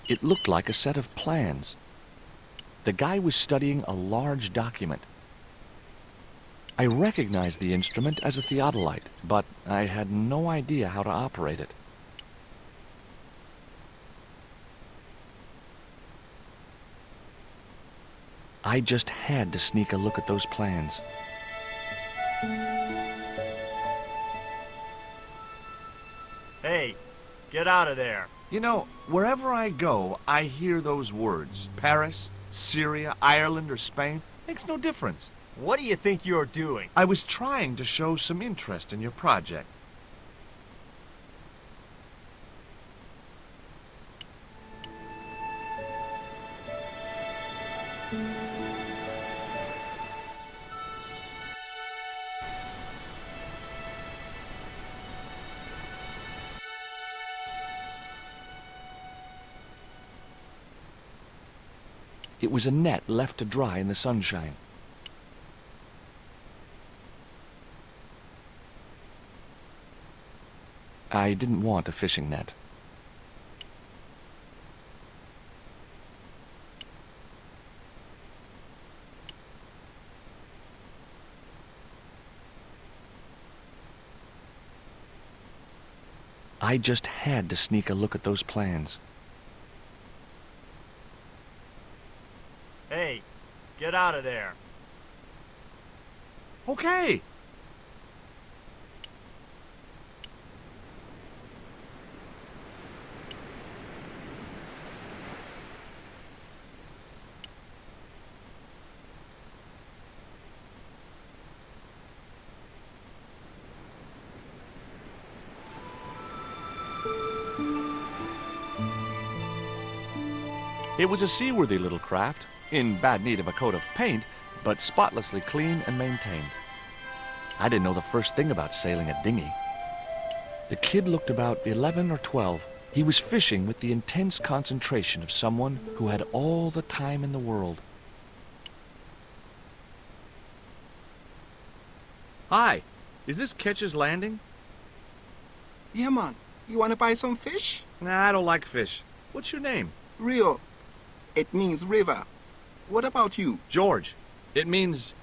It looked like a set of plans. The guy was studying a large document. I recognized the instrument as a theodolite, but I had no idea how to operate it. I just had to sneak a look at those plans. Hey, get out of there. You know, wherever I go, I hear those words. Paris, Syria, Ireland, or Spain. Makes no difference. What do you think you're doing? I was trying to show some interest in your project. It was a net left to dry in the sunshine. I didn't want a fishing net. I just had to sneak a look at those plans. Hey, get out of there. Okay. It was a seaworthy little craft, in bad need of a coat of paint, but spotlessly clean and maintained. I didn't know the first thing about sailing a dinghy. The kid looked about 11 or 12. He was fishing with the intense concentration of someone who had all the time in the world. Hi, is this Ketch's Landing? Yeah, man. You want to buy some fish? Nah, I don't like fish. What's your name? Rio. It means river. What about you? George. It means,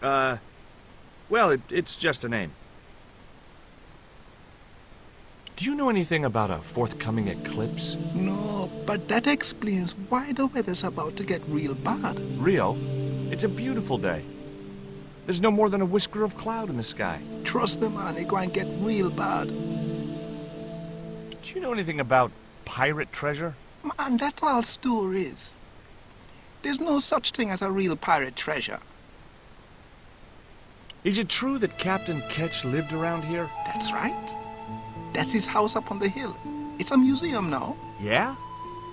well, it's just a name. Do you know anything about a forthcoming eclipse? No, but that explains why the weather's about to get real bad. Rio, it's a beautiful day. There's no more than a whisker of cloud in the sky. Trust me, man, it's going to get real bad. Do you know anything about pirate treasure? Man, that's all stories. There's no such thing as a real pirate treasure. Is it true that Captain Ketch lived around here? That's right. That's his house up on the hill. It's a museum now. Yeah?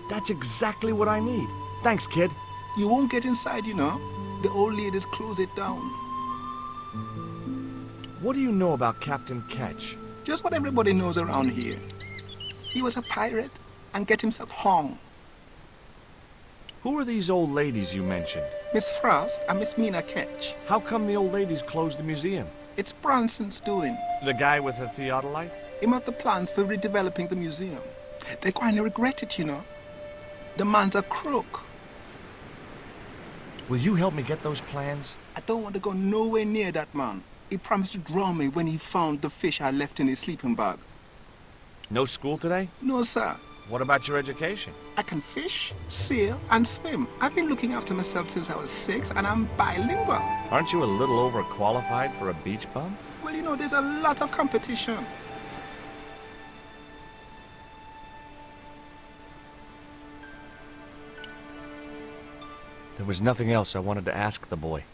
That's exactly what I need. Thanks, kid. You won't get inside, you know. The old ladies close it down. What do you know about Captain Ketch? Just what everybody knows around here. He was a pirate and get himself hung. Who are these old ladies you mentioned? Miss Frost and Miss Mina Ketch. How come the old ladies closed the museum? It's Bronson's doing. The guy with the theodolite? Him have the plans for redeveloping the museum. They're going to regret it, you know. The man's a crook. Will you help me get those plans? I don't want to go nowhere near that man. He promised to drown me when he found the fish I left in his sleeping bag. No school today? No, sir. What about your education? I can fish, sail, and swim. I've been looking after myself since I was 6, and I'm bilingual. Aren't you a little overqualified for a beach bum? Well, you know, there's a lot of competition. There was nothing else I wanted to ask the boy.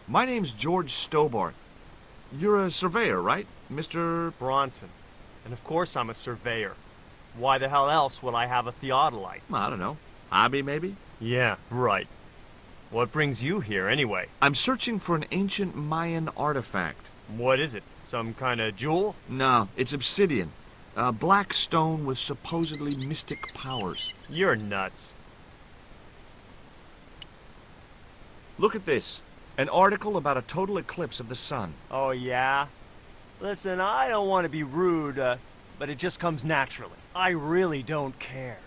My name's George Stobbart. You're a surveyor, right, Mr. Bronson. And of course I'm a surveyor. Why the hell else would I have a theodolite? I don't know. Hobby, maybe? Yeah, right. What brings you here, anyway? I'm searching for an ancient Mayan artifact. What is it? Some kind of jewel? No, it's obsidian. A black stone with supposedly mystic powers. You're nuts. Look at this. An article about a total eclipse of the sun. Oh, yeah? Listen, I don't want to be rude, but it just comes naturally. I really don't care.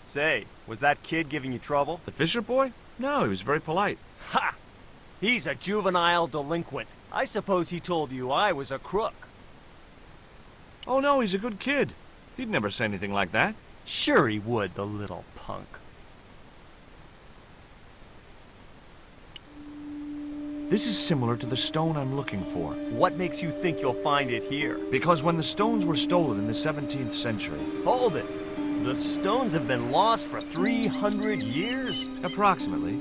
Say, was that kid giving you trouble? The Fisher boy? No, he was very polite. Ha! He's a juvenile delinquent. I suppose he told you I was a crook. Oh no, he's a good kid. He'd never say anything like that. Sure he would, the little punk. This is similar to the stone I'm looking for. What makes you think you'll find it here? Because when the stones were stolen in the 17th century... Hold it! The stones have been lost for 300 years? Approximately.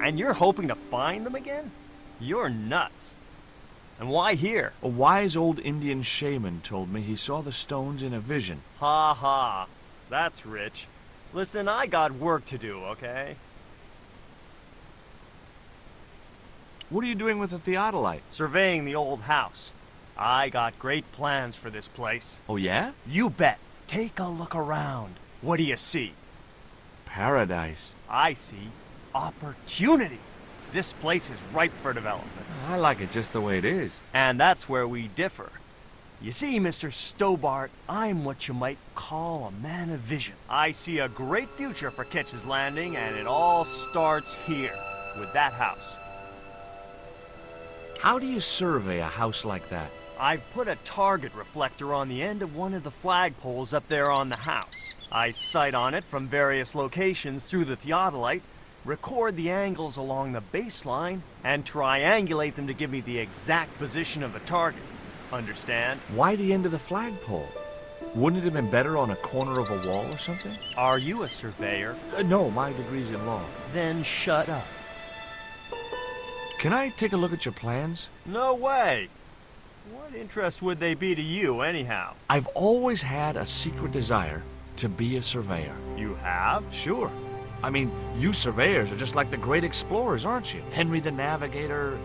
And you're hoping to find them again? You're nuts. And why here? A wise old Indian shaman told me he saw the stones in a vision. Ha ha. That's rich. Listen, I got work to do, okay? What are you doing with the theodolite? Surveying the old house. I got great plans for this place. Oh yeah? You bet. Take a look around. What do you see? Paradise. I see opportunity. This place is ripe for development. I like it just the way it is. And that's where we differ. You see, Mr. Stobbart, I'm what you might call a man of vision. I see a great future for Ketch's Landing, and it all starts here, with that house. How do you survey a house like that? I've put a target reflector on the end of one of the flagpoles up there on the house. I sight on it from various locations through the theodolite, record the angles along the baseline, and triangulate them to give me the exact position of the target. Understand? Why the end of the flagpole? Wouldn't it have been better on a corner of a wall or something? Are you a surveyor? No, my degree's in law. Then shut up. Can I take a look at your plans? No way! What interest would they be to you, anyhow? I've always had a secret desire to be a surveyor. You have? Sure. I mean, you surveyors are just like the great explorers, aren't you? Henry the Navigator,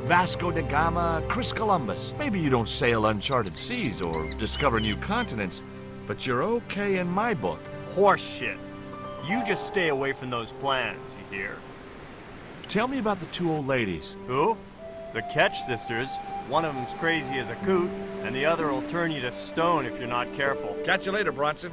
Vasco da Gama, Chris Columbus. Maybe you don't sail uncharted seas or discover new continents, but you're okay in my book. Horse shit. You just stay away from those plans, you hear? Tell me about the two old ladies. Who? The Ketch sisters. One of them's crazy as a coot, and the other will turn you to stone if you're not careful. Catch you later, Bronson.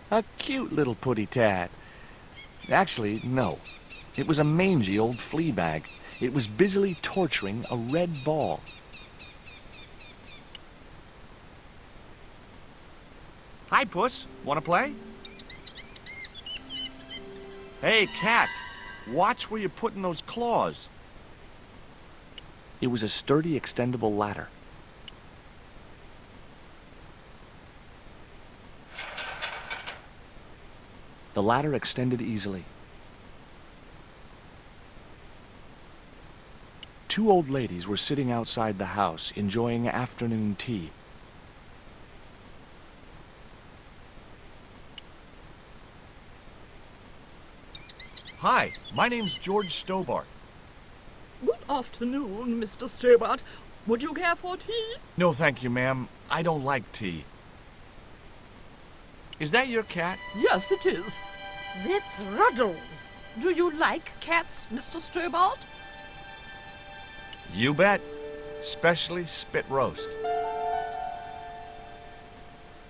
A cute little putty-tat. Actually, no. It was a mangy old flea bag. It was busily torturing a red ball. Hi, Puss. Want to play? Hey, cat. Watch where you're putting those claws. It was a sturdy, extendable ladder. The ladder extended easily. Two old ladies were sitting outside the house, enjoying afternoon tea. Hi, my name's George Stobbart. Good afternoon, Mr. Stobbart. Would you care for tea? No, thank you, ma'am. I don't like tea. Is that your cat? Yes, it is. That's Ruddles. Do you like cats, Mr. Stobbart? You bet. Especially spit roast.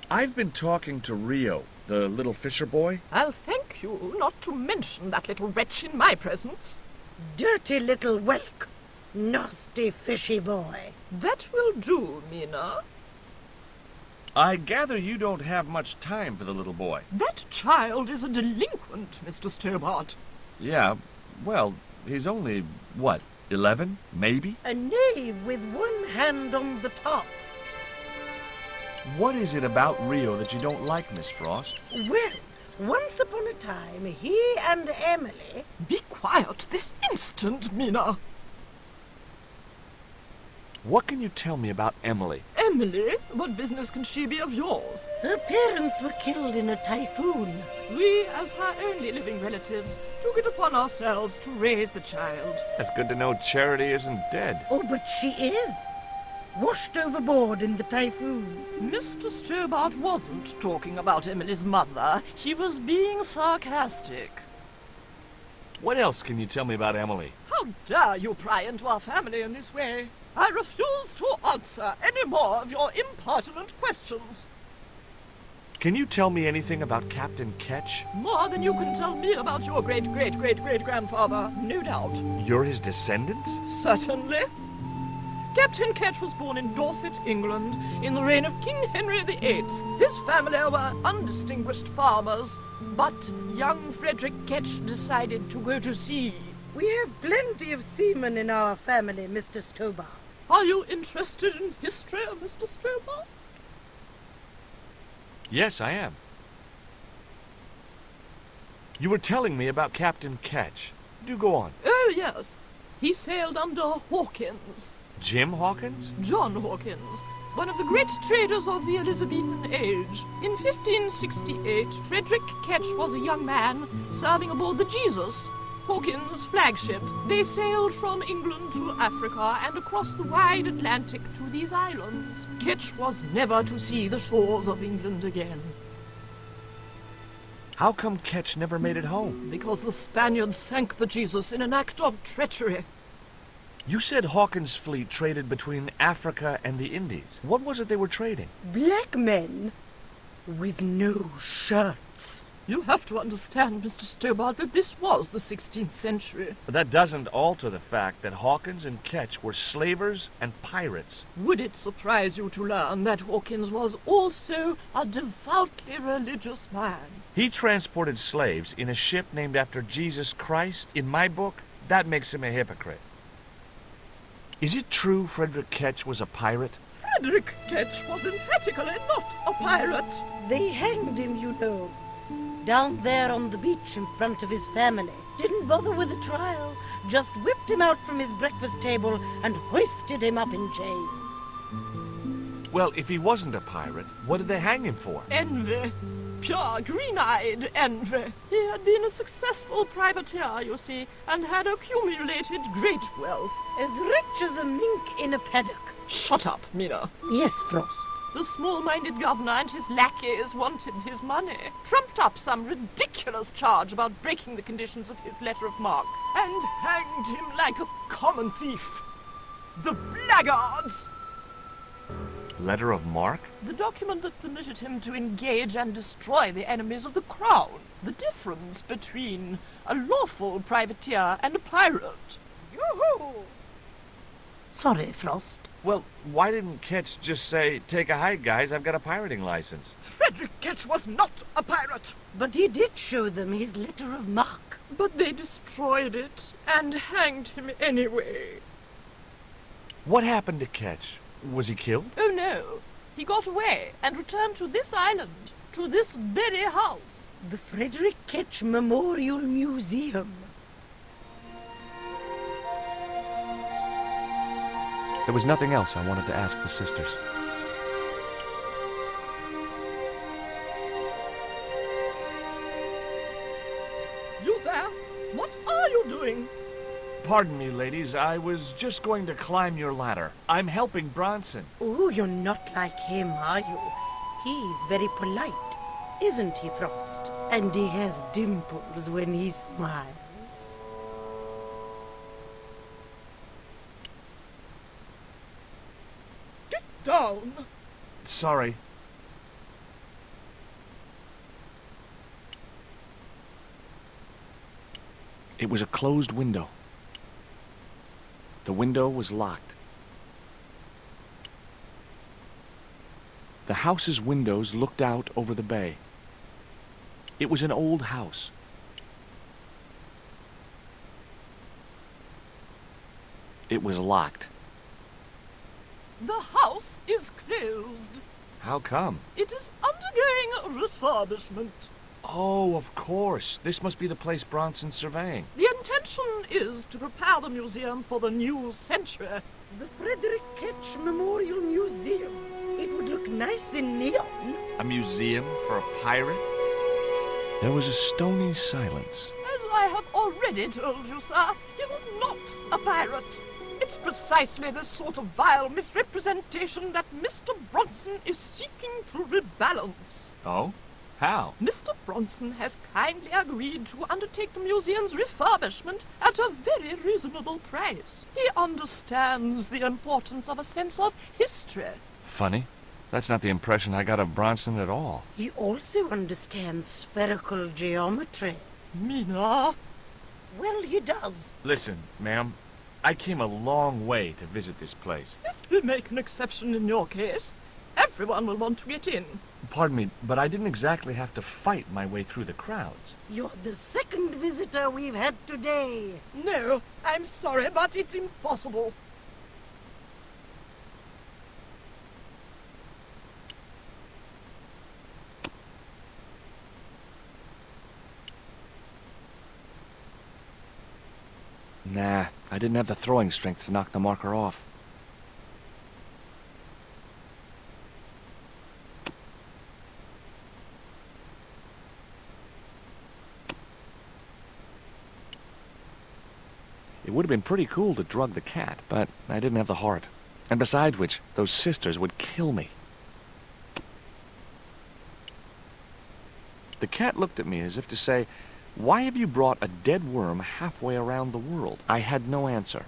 I've been talking to Rio, the little fisher boy. I'll thank you not to mention that little wretch in my presence. Dirty little whelk. Nasty fishy boy. That will do, Mina. I gather you don't have much time for the little boy. That child is a delinquent, Mr. Stobbart. Yeah, well, he's only, what, 11, maybe? A knave with one hand on the tops. What is it about Rio that you don't like, Miss Frost? Well, once upon a time, he and Emily... Be quiet this instant, Mina. What can you tell me about Emily? Emily? What business can she be of yours? Her parents were killed in a typhoon. We, as her only living relatives, took it upon ourselves to raise the child. That's good to know Charity isn't dead. Oh, but she is. Washed overboard in the typhoon. Mr. Stobbart wasn't talking about Emily's mother. He was being sarcastic. What else can you tell me about Emily? How dare you pry into our family in this way? I refuse to answer any more of your impertinent questions. Can you tell me anything about Captain Ketch? More than you can tell me about your great-great-great-great-grandfather, no doubt. You're his descendants? Certainly. Captain Ketch was born in Dorset, England, in the reign of King Henry VIII. His family were undistinguished farmers, but young Frederick Ketch decided to go to sea. We have plenty of seamen in our family, Mr. Stobbart. Are you interested in history, Mr. Stobbart? Yes, I am. You were telling me about Captain Ketch. Do go on. Oh, yes. He sailed under Hawkins. Jim Hawkins? John Hawkins, one of the great traders of the Elizabethan age. In 1568, Frederick Ketch was a young man serving aboard the Jesus, Hawkins' flagship. They sailed from England to Africa and across the wide Atlantic to these islands. Ketch was never to see the shores of England again. How come Ketch never made it home? Because the Spaniards sank the Jesus in an act of treachery. You said Hawkins' fleet traded between Africa and the Indies. What was it they were trading? Black men with no shirts. You have to understand, Mr. Stobbart, that this was the 16th century. But that doesn't alter the fact that Hawkins and Ketch were slavers and pirates. Would it surprise you to learn that Hawkins was also a devoutly religious man? He transported slaves in a ship named after Jesus Christ. In my book, that makes him a hypocrite. Is it true Frederick Ketch was a pirate? Frederick Ketch was emphatically not a pirate. They hanged him, you know. Down there on the beach in front of his family. Didn't bother with a trial. Just whipped him out from his breakfast table and hoisted him up in chains. Well, if he wasn't a pirate, what did they hang him for? Envy. Pure green-eyed envy. He had been a successful privateer, you see, and had accumulated great wealth. As rich as a mink in a paddock. Shut up, Mina. Yes, Frost. The small-minded governor and his lackeys wanted his money, trumped up some ridiculous charge about breaking the conditions of his letter of marque, and hanged him like a common thief. The blackguards! Letter of marque? The document that permitted him to engage and destroy the enemies of the crown. The difference between a lawful privateer and a pirate. Yoo-hoo! Sorry, Frost. Well, why didn't Ketch just say, take a hike, guys, I've got a pirating license? Frederick Ketch was not a pirate! But he did show them his letter of marque. But they destroyed it and hanged him anyway. What happened to Ketch? Was he killed? Oh no, he got away and returned to this island, to this very house. The Frederick Ketch Memorial Museum. There was nothing else I wanted to ask the sisters. You there? What are you doing? Pardon me, ladies, I was just going to climb your ladder. I'm helping Bronson. Oh, you're not like him, are you? He's very polite, isn't he, Frost? And he has dimples when he smiles. Get down! Sorry. It was a closed window. The window was locked. The house's windows looked out over the bay. It was an old house. It was locked. The house is closed. How come? It is undergoing refurbishment. Oh, of course. This must be the place Bronson's surveying. The intention is to prepare the museum for the new century. The Frederick Ketch Memorial Museum. It would look nice in neon. A museum for a pirate? There was a stony silence. As I have already told you, sir, he was not a pirate. It's precisely this sort of vile misrepresentation that Mr. Bronson is seeking to rebalance. Oh? How? Mr. Bronson has kindly agreed to undertake the museum's refurbishment at a very reasonable price. He understands the importance of a sense of history. Funny. That's not the impression I got of Bronson at all. He also understands spherical geometry. Mina? Well, he does. Listen, ma'am. I came a long way to visit this place. If we make an exception in your case, everyone will want to get in. Pardon me, but I didn't exactly have to fight my way through the crowds. You're the second visitor we've had today. No, I'm sorry, but it's impossible. Nah, I didn't have the throwing strength to knock the marker off. It would have been pretty cool to drug the cat, but I didn't have the heart. And besides which, those sisters would kill me. The cat looked at me as if to say, "Why have you brought a dead worm halfway around the world?" I had no answer.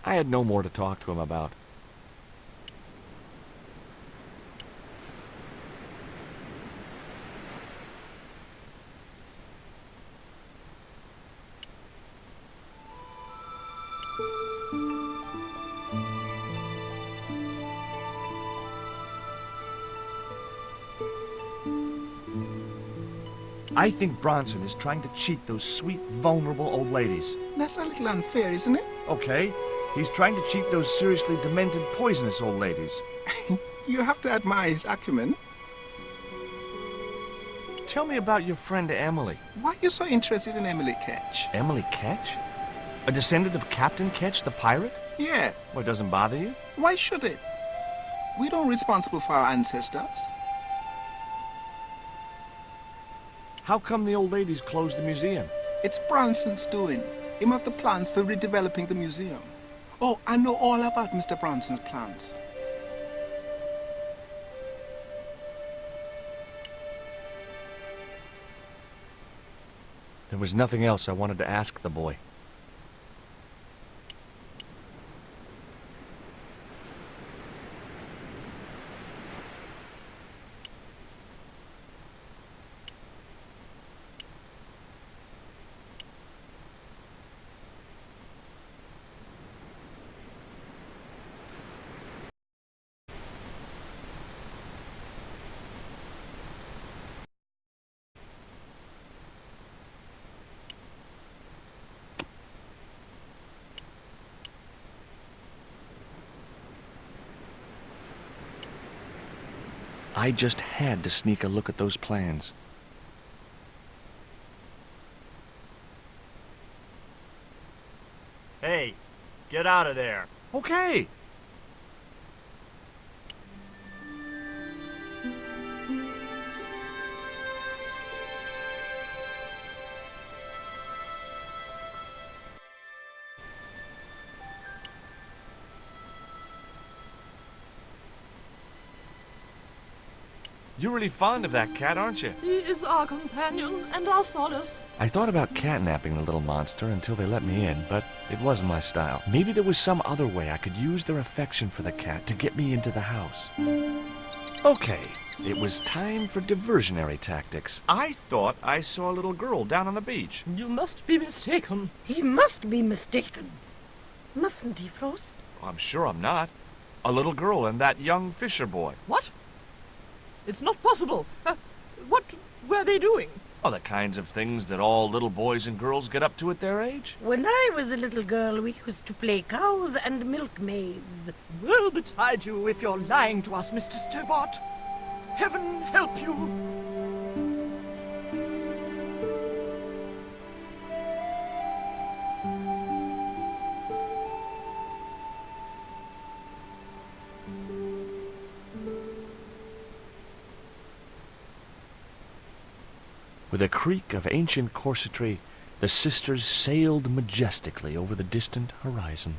I had no more to talk to him about. I think Bronson is trying to cheat those sweet, vulnerable old ladies. That's a little unfair, isn't it? Okay, he's trying to cheat those seriously demented, poisonous old ladies. You have to admire his acumen. Tell me about your friend Emily. Why are you so interested in Emily Ketch? Emily Ketch? A descendant of Captain Ketch, the pirate? Yeah, Well, it doesn't bother you? why should it? We don't responsible for our ancestors. How come the old ladies closed the museum? It's Bronson's doing. Him have the plans for redeveloping the museum. Oh, I know all about Mr. Bronson's plans. There was nothing else I wanted to ask the boy. I just had to sneak a look at those plans. Hey, get out of there. Okay. You're really fond of that cat, aren't you? He is our companion and our solace. I thought about catnapping the little monster until they let me in, but it wasn't my style. Maybe there was some other way I could use their affection for the cat to get me into the house. Okay, it was time for diversionary tactics. I thought I saw a little girl down on the beach. You must be mistaken. He must be mistaken. Mustn't he, Frost? I'm sure I'm not. A little girl and that young fisher boy. What? It's not possible. What were they doing? Oh, the kinds of things that all little boys and girls get up to at their age. When I was a little girl, we used to play cows and milkmaids. Well betide you if you're lying to us, Mr. Stobbart. Heaven help you. With a creak of ancient corsetry, the sisters sailed majestically over the distant horizon.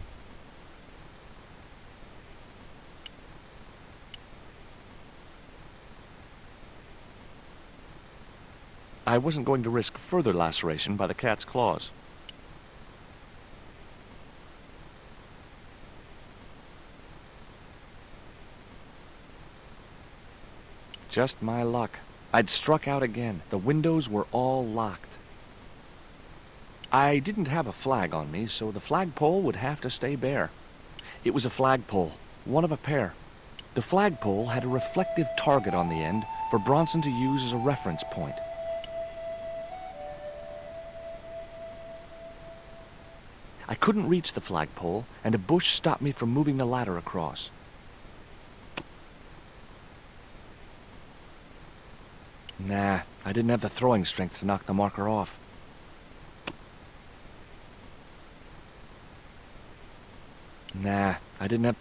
I wasn't going to risk further laceration by the cat's claws. Just my luck. I'd struck out again. The windows were all locked. I didn't have a flag on me, so the flagpole would have to stay bare. It was a flagpole, one of a pair. The flagpole had a reflective target on the end for Bronson to use as a reference point. I couldn't reach the flagpole, and a bush stopped me from moving the ladder across. Nah, I didn't have the throwing strength to knock the marker off. Nah, I didn't have...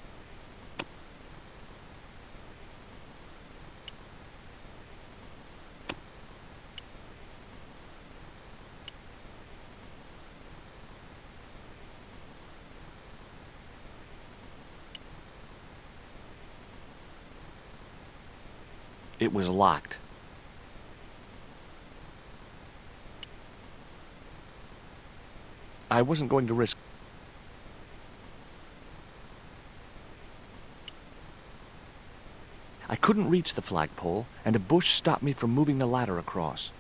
It was locked. I wasn't going to risk... I couldn't reach the flagpole, and a bush stopped me from moving the ladder across.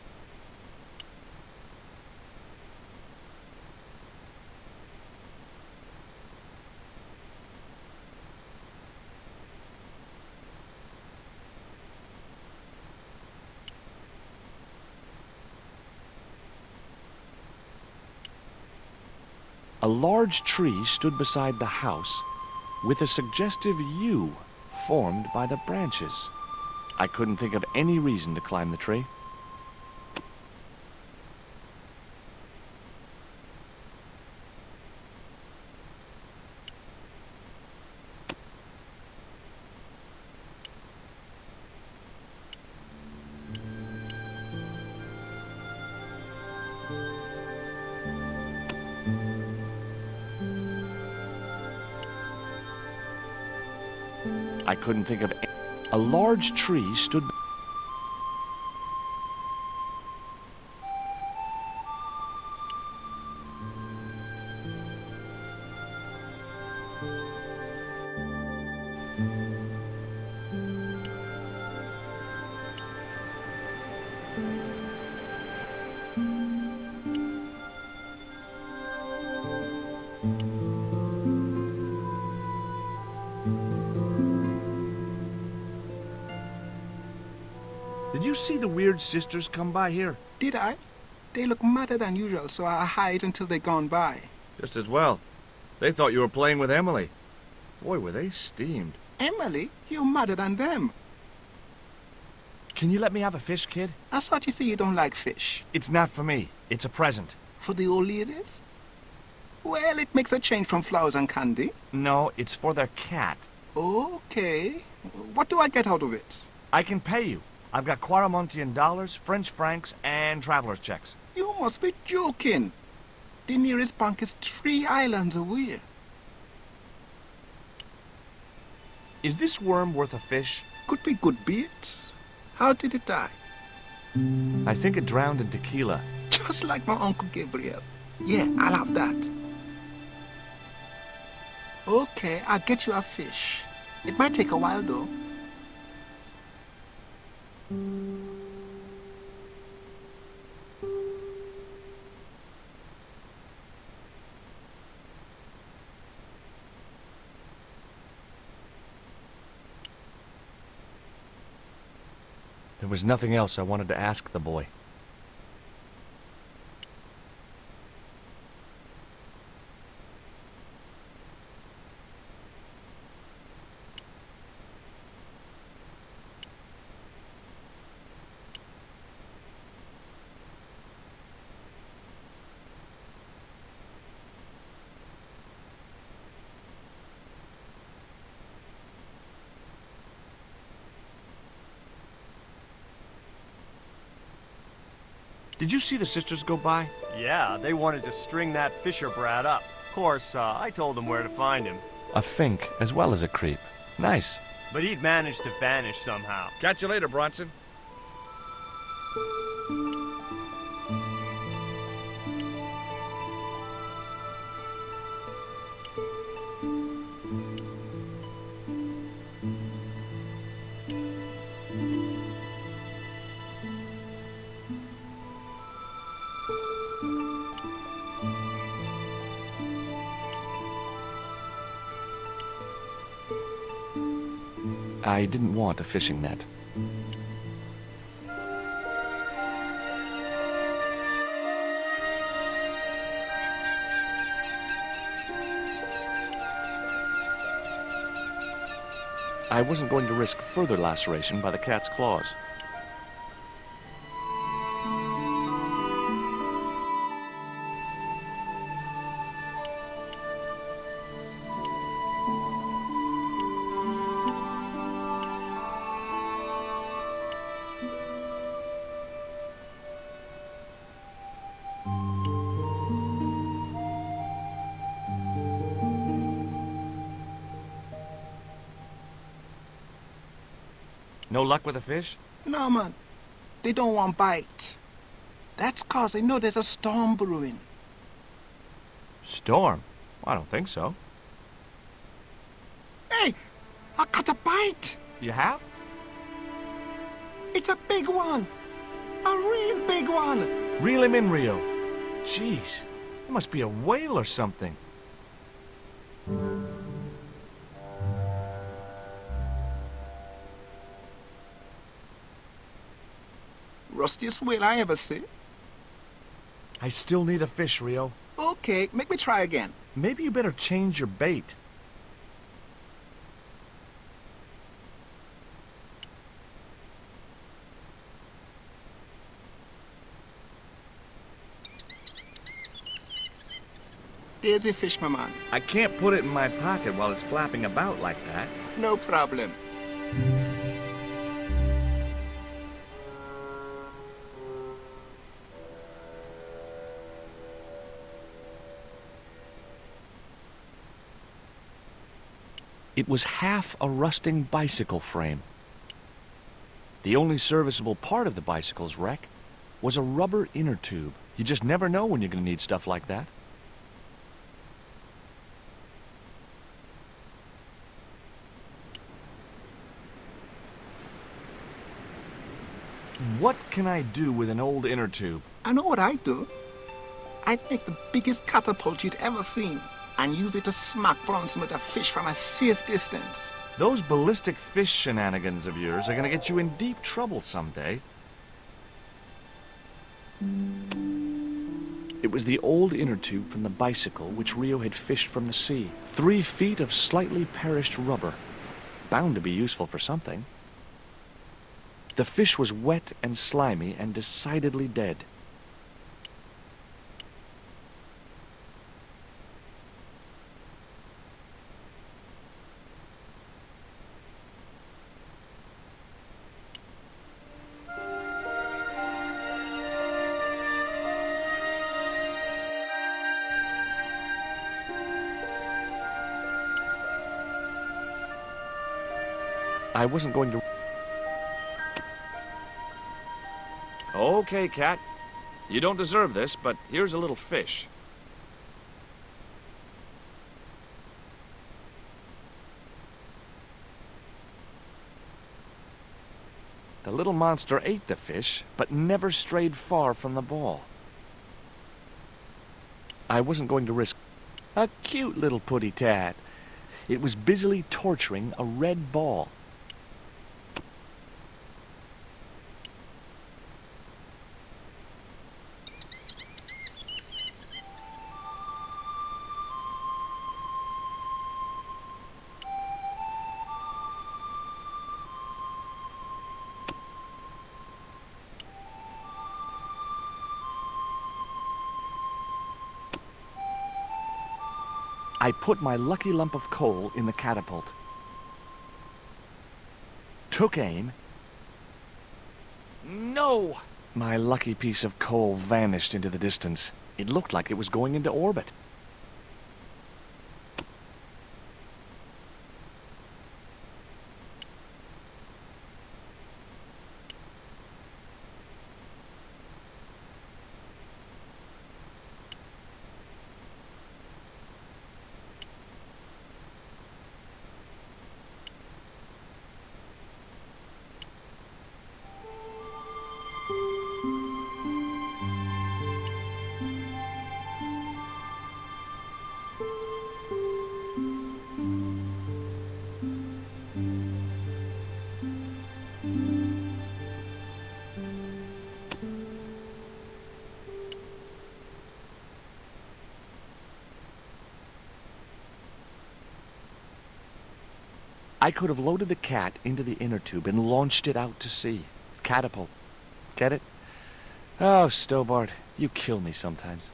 A large tree stood beside the house, with a suggestive U formed by the branches. I couldn't think of any reason to climb the tree. I couldn't think of any. A large tree stood... Did you see the weird sisters come by here? Did I? They look madder than usual, so I hide until they're gone by. Just as well. They thought you were playing with Emily. Boy, were they steamed. Emily, you're madder than them. Can you let me have a fish, kid? I thought you say you don't like fish. It's not for me. It's a present. For the old ladies? Well, it makes a change from flowers and candy. No, it's for their cat. Okay. What do I get out of it? I can pay you. I've got Quarramontian dollars, French francs, and traveler's checks. You must be joking. The nearest bank is 3 islands away. Is this worm worth a fish? Could be good bait. How did it die? I think it drowned in tequila. Just like my Uncle Gabriel. Yeah, I'll have that. Okay, I'll get you a fish. It might take a while, though. There was nothing else I wanted to ask the boy. Did you see the sisters go by? Yeah, they wanted to string that Fisher brat up. Of course, I told them where to find him. A fink as well as a creep. Nice. But he'd managed to vanish somehow. Catch you later, Bronson. I didn't want a fishing net. I wasn't going to risk further laceration by the cat's claws. No luck with a fish? No, man. They don't want bite. That's 'cause they know there's a storm brewing. Storm? I don't think so. Hey, I got a bite. You have? It's a big one. A real big one. Reel him in, Rio. Jeez, it must be a whale or something. Rustiest whale I ever see. I still need a fish, Rio. Okay, make me try again. Maybe you better change your bait. There's a fish, my man. I can't put it in my pocket while it's flapping about like that. No problem. It was half a rusting bicycle frame. The only serviceable part of the bicycle's wreck was a rubber inner tube. You just never know when you're going to need stuff like that. What can I do with an old inner tube? I know what I'd do. I'd make the biggest catapult you'd ever seen and use it to smack Bronson with a fish from a safe distance. Those ballistic fish shenanigans of yours are going to get you in deep trouble someday. It was the old inner tube from the bicycle which Rio had fished from the sea. 3 feet of slightly perished rubber. Bound to be useful for something. The fish was wet and slimy and decidedly dead. I wasn't going to... Okay, Cat. You don't deserve this, but here's a little fish. The little monster ate the fish, but never strayed far from the ball. I wasn't going to risk a cute little putty tat. It was busily torturing a red ball. I put my lucky lump of coal in the catapult, took aim. No! My lucky piece of coal vanished into the distance. It looked like it was going into orbit. I could have loaded the cat into the inner tube and launched it out to sea. Catapult. Get it? Oh, Stobbart, you kill me sometimes.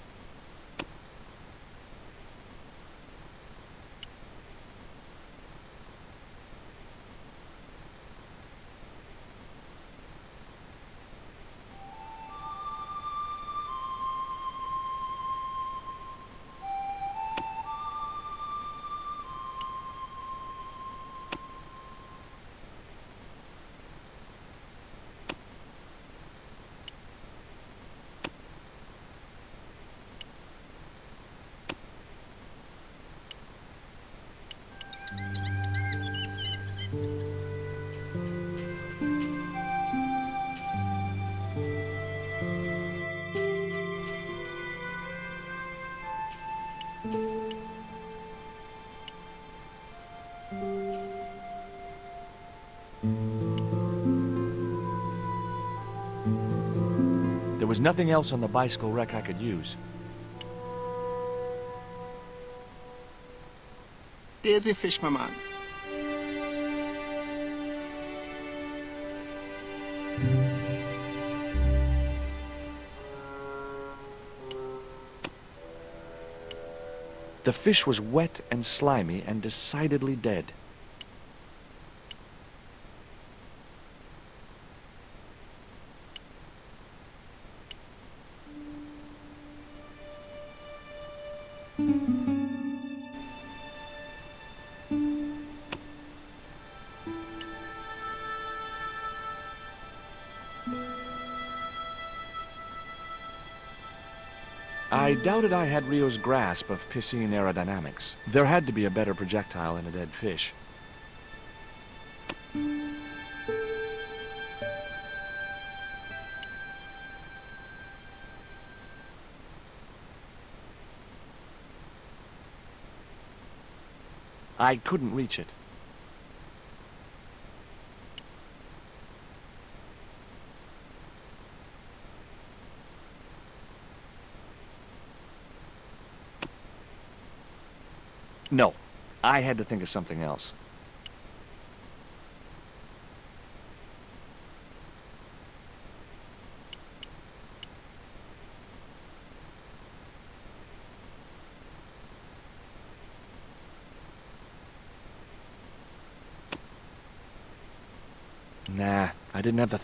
There was nothing else on the bicycle wreck I could use. There's a fish, my man. The fish was wet and slimy and decidedly dead. I doubted I had Rio's grasp of piscine aerodynamics. There had to be a better projectile than a dead fish. I couldn't reach it. No, I had to think of something else. Nah, I didn't have the...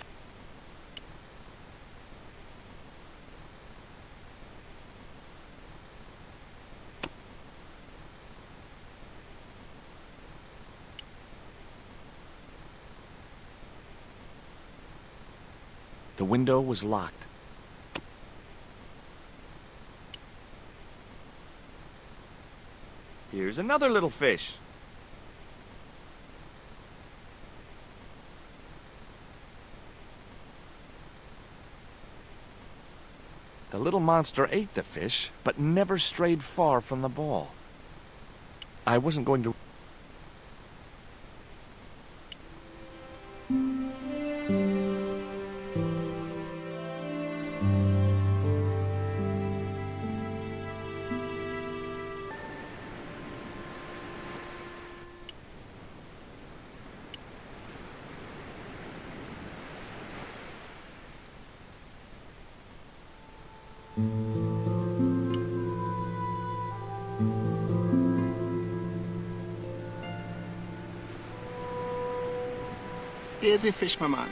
The window was locked. Here's another little fish. The little monster ate the fish, but never strayed far from the ball. I wasn't going to... There's a fish, my man.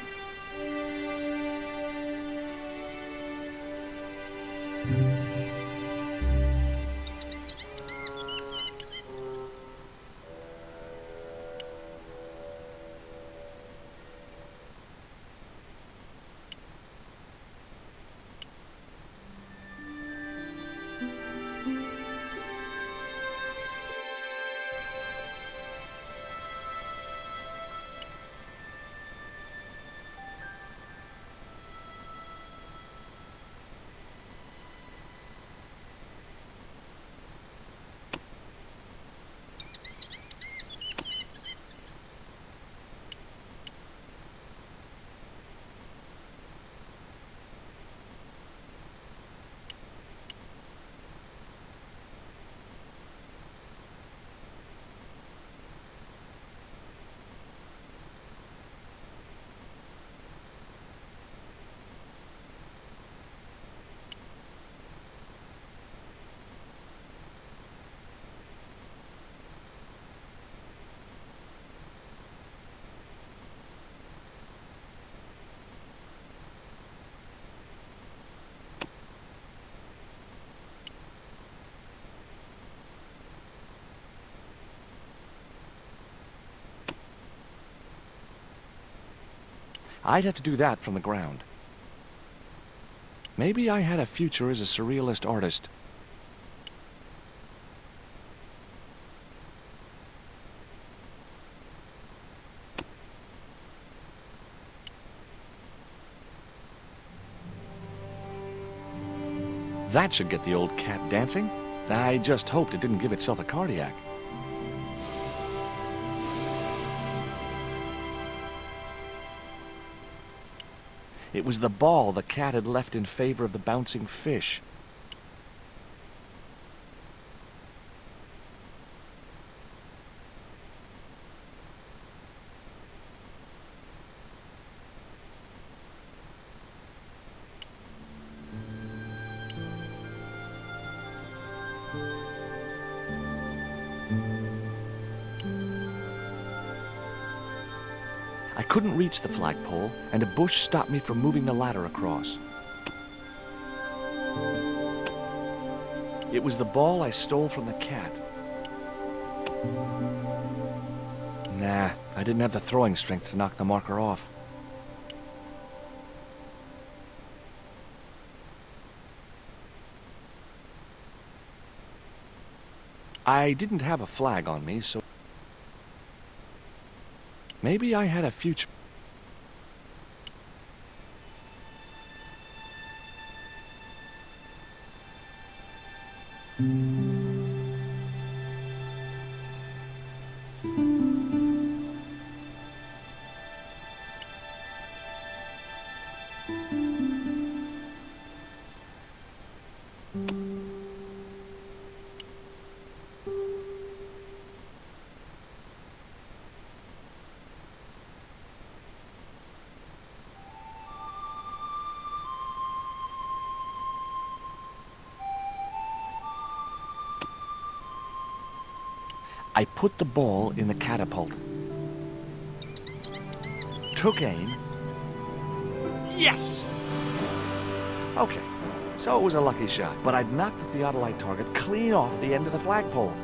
I'd have to do that from the ground. Maybe I had a future as a surrealist artist. That should get the old cat dancing. I just hoped it didn't give itself a cardiac. It was the ball the cat had left in favor of the bouncing fish. I couldn't reach the flagpole, and a bush stopped me from moving the ladder across. It was the ball I stole from the cat. Nah, I didn't have the throwing strength to knock the marker off. I didn't have a flag on me, so... maybe I had a future. I put the ball in the catapult. Took aim. Yes! Okay, so it was a lucky shot, but I'd knocked the theodolite target clean off the end of the flagpole.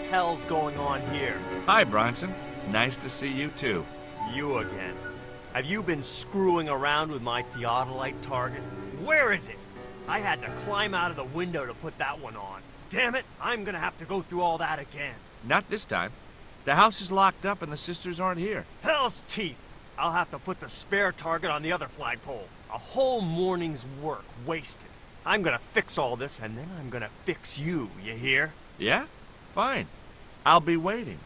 hell's going on here? Hi, Bronson. Nice to see you, too. You again. Have you been screwing around with my theodolite target? Where is it? I had to climb out of the window to put that one on. Damn it, I'm gonna have to go through all that again. Not this time. The house is locked up and the sisters aren't here. Hell's teeth! I'll have to put the spare target on the other flagpole. A whole morning's work wasted. I'm gonna fix all this, and then I'm gonna fix you, you hear? Yeah? Fine. I'll be waiting.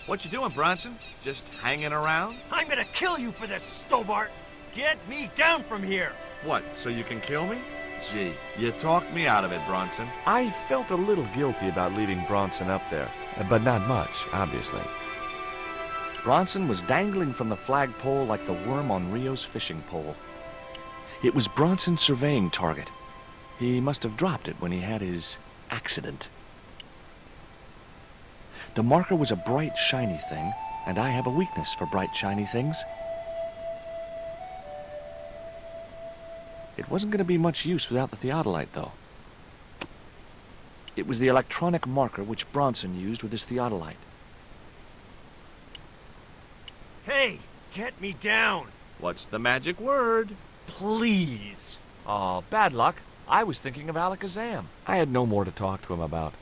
What you doing, Bronson? Just hanging around? I'm gonna kill you for this, Stobbart! Get me down from here! What, so you can kill me? Gee, you talked me out of it, Bronson. I felt a little guilty about leaving Bronson up there, but not much, obviously. Bronson was dangling from the flagpole like the worm on Rio's fishing pole. It was Bronson's surveying target. He must have dropped it when he had his accident. The marker was a bright, shiny thing, and I have a weakness for bright, shiny things. It wasn't going to be much use without the theodolite, though. It was the electronic marker which Bronson used with his theodolite. Hey, get me down! What's the magic word? Please! Oh, bad luck. I was thinking of Alakazam. I had no more to talk to him about.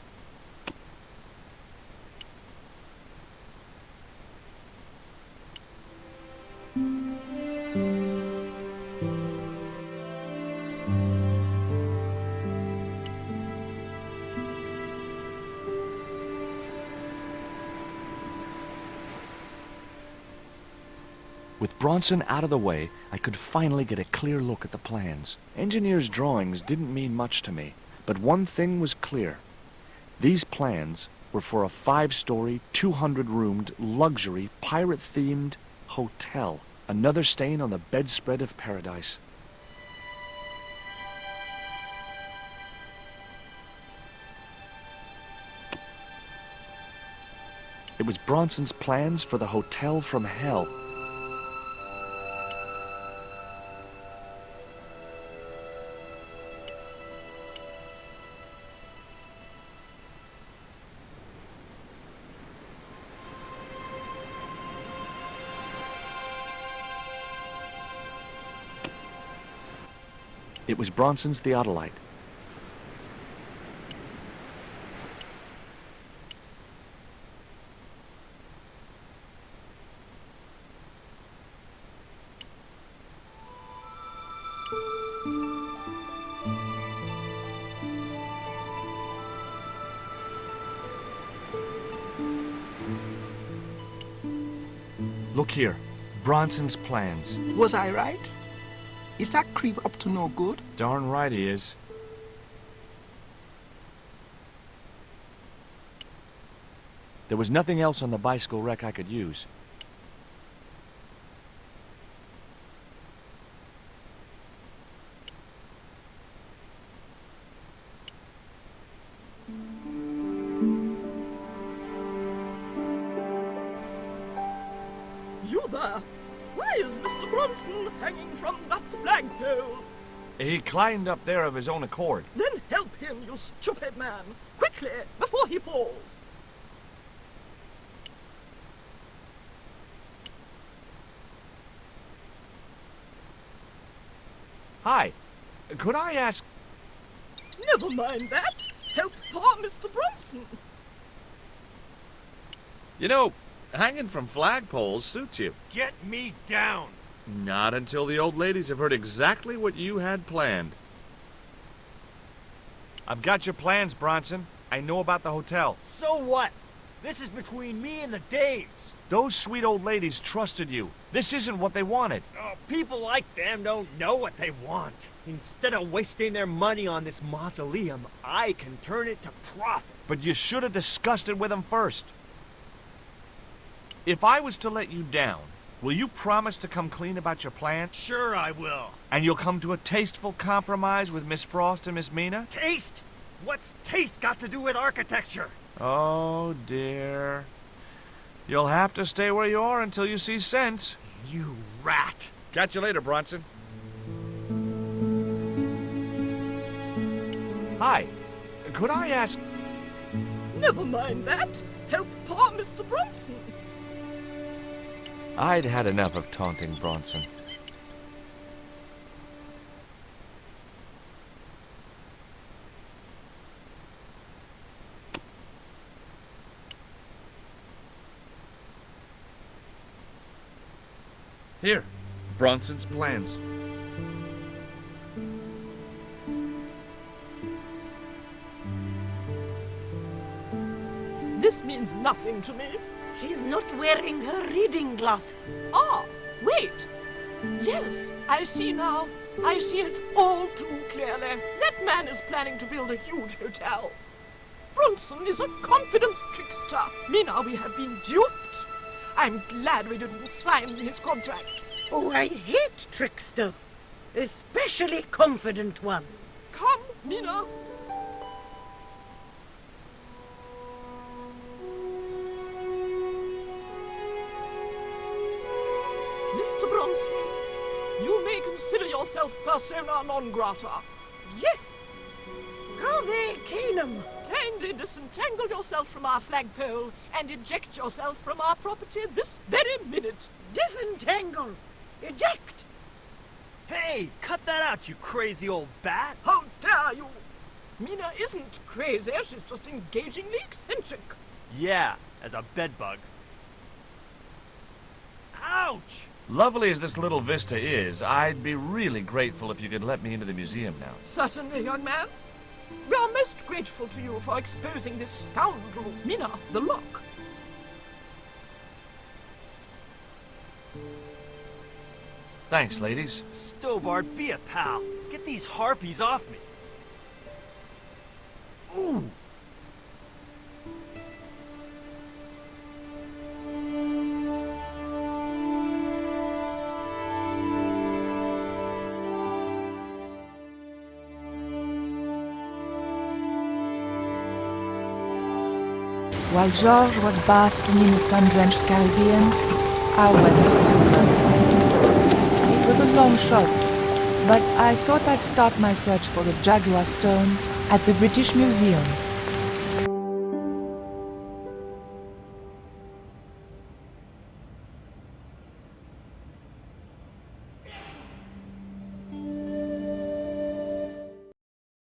With Bronson out of the way, I could finally get a clear look at the plans. Engineers' drawings didn't mean much to me, but one thing was clear. These plans were for a 5-story, 200-roomed, luxury, pirate-themed hotel. Another stain on the bedspread of paradise. It was Bronson's plans for the hotel from hell. It was Bronson's theodolite. Look here, Bronson's plans. Was I right? Is that creep up to no good? Darn right he is. There was nothing else on the bicycle wreck I could use. You there? Why is Mr. Bronson hanging from that flagpole? He climbed up there of his own accord. Then help him, you stupid man! Quickly, before he falls! Hi, could I ask... Never mind that! Help poor Mr. Bronson! You know, hanging from flagpoles suits you. Get me down! Not until the old ladies have heard exactly what you had planned. I've got your plans, Bronson. I know about the hotel. So what? This is between me and the Daves. Those sweet old ladies trusted you. This isn't what they wanted. Oh, people like them don't know what they want. Instead of wasting their money on this mausoleum, I can turn it to profit. But you should have discussed it with them first. If I was to let you down, Will you promise to come clean about your plan? Sure I will. And you'll come to a tasteful compromise with Miss Frost and Miss Mina? Taste? What's taste got to do with architecture? Oh, dear. You'll have to stay where you are until you see sense. You rat. Catch you later, Bronson. Hi. Could I ask... Never mind that. Help poor Mr. Bronson. I'd had enough of taunting Bronson. Here, Bronson's plans. This means nothing to me. She's not wearing her reading glasses. Ah, wait. Yes, I see now. I see it all too clearly. That man is planning to build a huge hotel. Bronson is a confidence trickster. Mina, we have been duped. I'm glad we didn't sign his contract. Oh, I hate tricksters, especially confident ones. Come, Mina. Mr. Bronson, you may consider yourself persona non grata. Yes, Cave Canum. Kindly disentangle yourself from our flagpole and eject yourself from our property this very minute. Disentangle. Eject. Hey, cut that out, you crazy old bat. How dare you! Mina isn't crazy, she's just engagingly eccentric. Yeah, as a bedbug. Ouch! Lovely as this little vista is, I'd be really grateful if you could let me into the museum now. Certainly, young man. We are most grateful to you for exposing this scoundrel, Mina, the lock. Thanks, ladies. Stobbart, be a pal. Get these harpies off me. Ooh! While George was basking in the sun-drenched Caribbean, I went to London. It was a long shot, but I thought I'd start my search for the Jaguar stone at the British Museum.